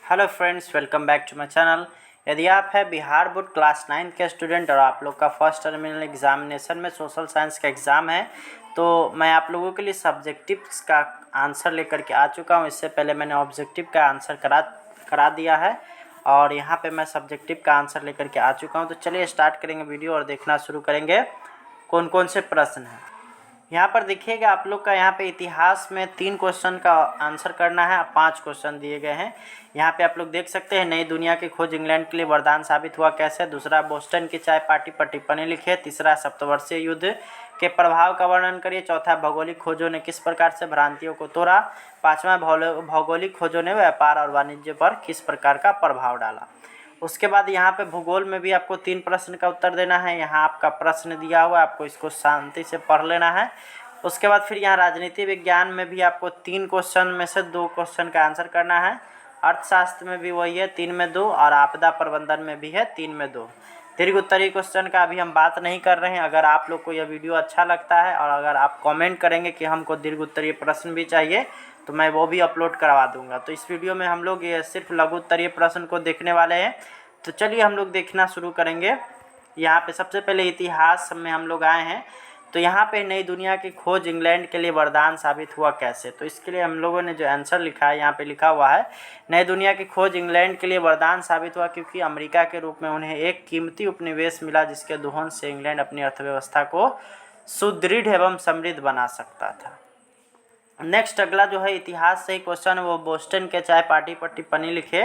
Hello friends, welcome back to my channel. यदि आप है बिहार बोर्ड क्लास 9 के स्टूडेंट और आप लोग का फर्स्ट टर्मिनल एग्जामिनेशन में सोशल साइंस का एग्ज़ाम है, तो मैं आप लोगों के लिए सब्जेक्टिव्स का आंसर लेकर के आ चुका हूं। इससे पहले मैंने ऑब्जेक्टिव का आंसर करा दिया है और यहां पे मैं सब्जेक्टिव का आंसर लेकर के आ चुका हूं। तो चलिए स्टार्ट करेंगे वीडियो और देखना शुरू करेंगे कौन कौन से प्रश्न हैं। यहाँ पर देखिएगा आप लोग का, यहाँ पे इतिहास में 3 क्वेश्चन का आंसर करना है। 5 क्वेश्चन दिए गए हैं। यहाँ पे आप लोग देख सकते हैं, नई दुनिया की खोज इंग्लैंड के लिए वरदान साबित हुआ कैसे। दूसरा, बोस्टन की चाय पार्टी पर टिप्पणी लिखे। तीसरा, सप्तवर्षीय युद्ध के प्रभाव का वर्णन करिए। चौथा, भौगोलिक खोजों ने किस प्रकार से भ्रांतियों को तोड़ा। पाँचवा, भौगोलिक खोजों ने व्यापार और वाणिज्य पर किस प्रकार का प्रभाव डाला। उसके बाद यहाँ पे भूगोल में भी आपको 3 प्रश्न का उत्तर देना है। यहाँ आपका प्रश्न दिया हुआ है, आपको इसको शांति से पढ़ लेना है। उसके बाद फिर यहाँ राजनीति विज्ञान में भी आपको 3 क्वेश्चन में से 2 क्वेश्चन का आंसर करना है। अर्थशास्त्र में भी वही है, 3 में 2, और आपदा प्रबंधन में भी है 3 में 2। दीर्घ उत्तरीय क्वेश्चन का अभी हम बात नहीं कर रहे हैं। अगर आप लोग को यह वीडियो अच्छा लगता है और अगर आप कमेंट करेंगे कि हमको दीर्घ उत्तरीय प्रश्न भी चाहिए, तो मैं वो भी अपलोड करवा दूंगा। तो इस वीडियो में हम लोग ये सिर्फ लघु उत्तरीय प्रश्न को देखने वाले हैं। तो चलिए हम लोग देखना शुरू करेंगे। यहाँ पे सबसे पहले इतिहास में हम लोग आए हैं। तो यहाँ पे नई दुनिया की खोज इंग्लैंड के लिए वरदान साबित हुआ कैसे। तो इसके लिए हम लोगों ने जो आंसर लिखा है, यहाँ पे लिखा हुआ है, नई दुनिया की खोज इंग्लैंड के लिए वरदान साबित हुआ क्योंकि अमेरिका के रूप में उन्हें एक कीमती उपनिवेश मिला जिसके दोहन से इंग्लैंड अपनी अर्थव्यवस्था को सुदृढ़ एवं समृद्ध बना सकता था। नेक्स्ट अगला जो है इतिहास से ही क्वेश्चन, वो बोस्टन के चाय पार्टी पर टिप्पणी लिखे।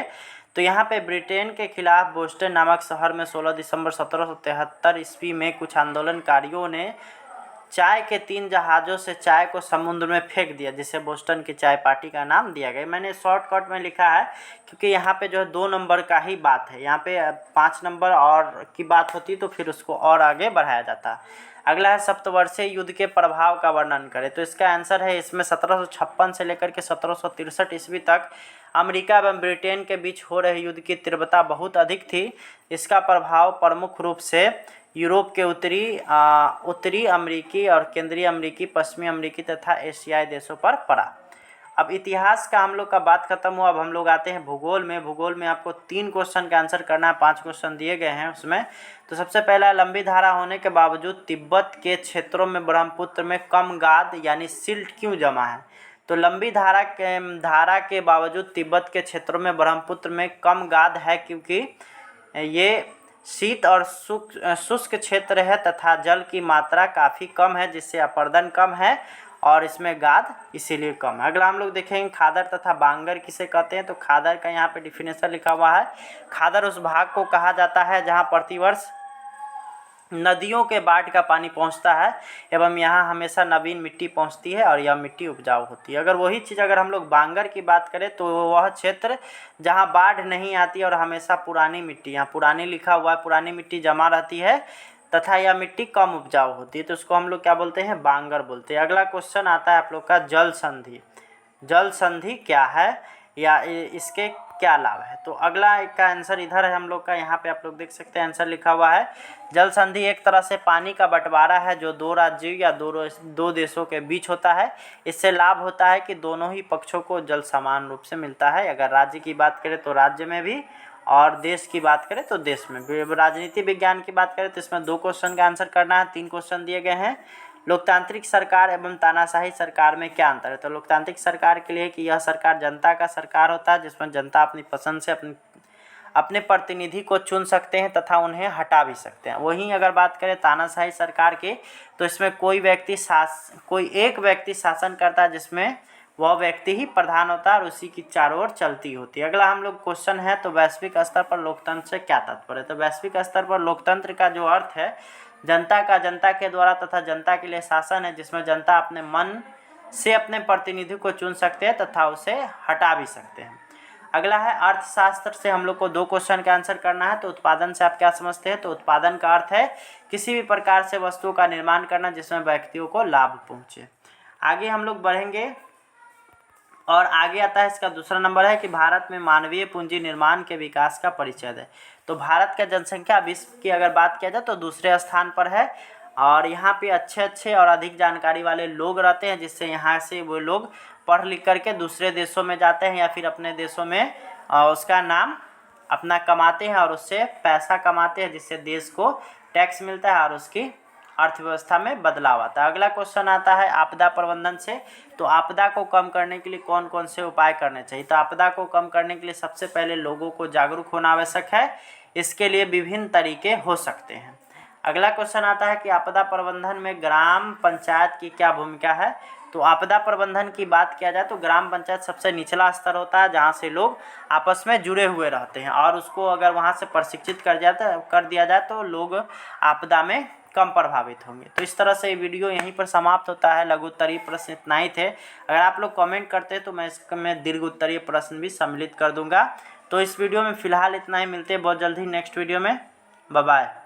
तो यहाँ पे ब्रिटेन के खिलाफ बोस्टन नामक शहर में 16 दिसंबर 1773 ईस्वी में कुछ आंदोलनकारियों ने चाय के 3 जहाज़ों से चाय को समुद्र में फेंक दिया, जिसे बोस्टन की चाय पार्टी का नाम दिया गया। मैंने शॉर्टकट में लिखा है क्योंकि यहाँ पे जो है 2 नंबर का ही बात है। यहाँ पे 5 नंबर और की बात होती तो फिर उसको और आगे बढ़ाया जाता। अगला है सप्तवर्षीय युद्ध के प्रभाव का वर्णन करें। तो इसका आंसर है, इसमें 1756 से लेकर के 1763 ईस्वी तक अमेरिका एवं ब्रिटेन के बीच हो रहे युद्ध की तीव्रता बहुत अधिक थी। इसका प्रभाव प्रमुख रूप से यूरोप के उत्तरी अमेरिकी और केंद्रीय अमेरिकी, पश्चिमी अमेरिकी तथा एशियाई देशों पर पड़ा। अब इतिहास का हम लोग का बात खत्म हुआ। अब हम लोग आते हैं भूगोल में। भूगोल में आपको 3 क्वेश्चन का आंसर करना है। 5 क्वेश्चन दिए गए हैं उसमें। तो सबसे पहला, लंबी धारा होने के बावजूद तिब्बत के क्षेत्रों में ब्रह्मपुत्र में कम गाद यानी सिल्ट क्यों जमा है। तो लंबी धारा के बावजूद तिब्बत के क्षेत्रों में ब्रह्मपुत्र में कम गाद है क्योंकि ये शीत और शुष्क क्षेत्र है तथा जल की मात्रा काफ़ी कम है, जिससे अपरदन कम है और इसमें गाद इसीलिए कम है। अगला हम लोग देखेंगे खादर तथा बांगर किसे कहते हैं। तो खादर का यहाँ पे डिफिनेशन लिखा हुआ है। खादर उस भाग को कहा जाता है जहाँ प्रतिवर्ष नदियों के बाढ़ का पानी पहुंचता है एवं यहाँ हमेशा नवीन मिट्टी पहुंचती है और यह मिट्टी उपजाऊ होती है। अगर वही चीज़ अगर हम लोग बांगर की बात करें तो वह क्षेत्र जहाँ बाढ़ नहीं आती और हमेशा पुरानी मिट्टी, यहाँ पुरानी लिखा हुआ है, पुरानी मिट्टी जमा रहती है तथा यह मिट्टी कम उपजाऊ होती है, तो उसको हम लोग क्या बोलते हैं, बांगर बोलते हैं। अगला क्वेश्चन आता है आप लोग का जल संधि। जल संधि क्या है या इसके क्या लाभ है। तो अगला एक का आंसर इधर है हम लोग का, यहाँ पे आप लोग देख सकते हैं आंसर लिखा हुआ है। जल संधि एक तरह से पानी का बंटवारा है जो 2 राज्यों या 2 देशों के बीच होता है। इससे लाभ होता है कि दोनों ही पक्षों को जल समान रूप से मिलता है। अगर राज्य की बात करें तो राज्य में भी, और देश की बात करें तो देश में भी। राजनीति विज्ञान की बात करें तो इसमें 2 क्वेश्चन का आंसर करना है। 3 क्वेश्चन दिए गए हैं। लोकतांत्रिक सरकार एवं तानाशाही सरकार में क्या अंतर है। तो लोकतांत्रिक सरकार के लिए कि यह सरकार जनता का सरकार होता है जिसमें जनता अपनी पसंद से अपने प्रतिनिधि को चुन सकते हैं तथा उन्हें हटा भी सकते हैं। वहीं अगर बात करें तानाशाही सरकार की तो इसमें कोई एक व्यक्ति शासन करता है जिसमें वह व्यक्ति ही प्रधान होता है और उसी की चारों ओर चलती होती है। अगला हम लोग क्वेश्चन है, तो वैश्विक स्तर पर लोकतंत्र से क्या तात्पर्य है। तो वैश्विक स्तर पर लोकतंत्र का जो अर्थ है, जनता के द्वारा तथा जनता के लिए शासन है जिसमें जनता अपने मन से अपने प्रतिनिधि को चुन सकते हैं तथा उसे हटा भी सकते हैं। अगला है अर्थशास्त्र से हम लोग को 2 क्वेश्चन का आंसर करना है। तो उत्पादन से आप क्या समझते हैं। तो उत्पादन का अर्थ है किसी भी प्रकार से वस्तुओं का निर्माण करना जिसमें व्यक्तियों को लाभ पहुंचे। आगे हम लोग बढ़ेंगे और आगे आता है इसका दूसरा नंबर है कि भारत में मानवीय पूंजी निर्माण के विकास का परिचय है। तो भारत का जनसंख्या विश्व की अगर बात किया जाए तो दूसरे स्थान पर है और यहाँ पे अच्छे और अधिक जानकारी वाले लोग रहते हैं, जिससे यहाँ से वो लोग पढ़ लिख करके दूसरे देशों में जाते हैं या फिर अपने देशों में उसका नाम अपना कमाते हैं और उससे पैसा कमाते हैं, जिससे देश को टैक्स मिलता है और उसकी अर्थव्यवस्था में बदलाव आता है। अगला क्वेश्चन आता है आपदा प्रबंधन से। तो आपदा को कम करने के लिए कौन कौन से उपाय करने चाहिए? तो आपदा को कम करने के लिए सबसे पहले लोगों को जागरूक होना आवश्यक है। इसके लिए विभिन्न तरीके हो सकते हैं। अगला क्वेश्चन आता है कि आपदा प्रबंधन में ग्राम पंचायत की क्या भूमिका है? तो आपदा प्रबंधन की बात किया जाए तो ग्राम पंचायत सबसे निचला स्तर होता है, जहाँ से लोग आपस में जुड़े हुए रहते हैं, और उसको अगर वहाँ से प्रशिक्षित कर दिया जाए तो लोग आपदा में कम प्रभावित होंगे। तो इस तरह से ये वीडियो यहीं पर समाप्त होता है। लघु उत्तरीय प्रश्न इतना ही थे। अगर आप लोग कमेंट करते हैं तो मैं इसमें दीर्घ उत्तरीय प्रश्न भी सम्मिलित कर दूंगा। तो इस वीडियो में फ़िलहाल इतना ही। मिलते हैं बहुत जल्द ही नेक्स्ट वीडियो में। Bye bye.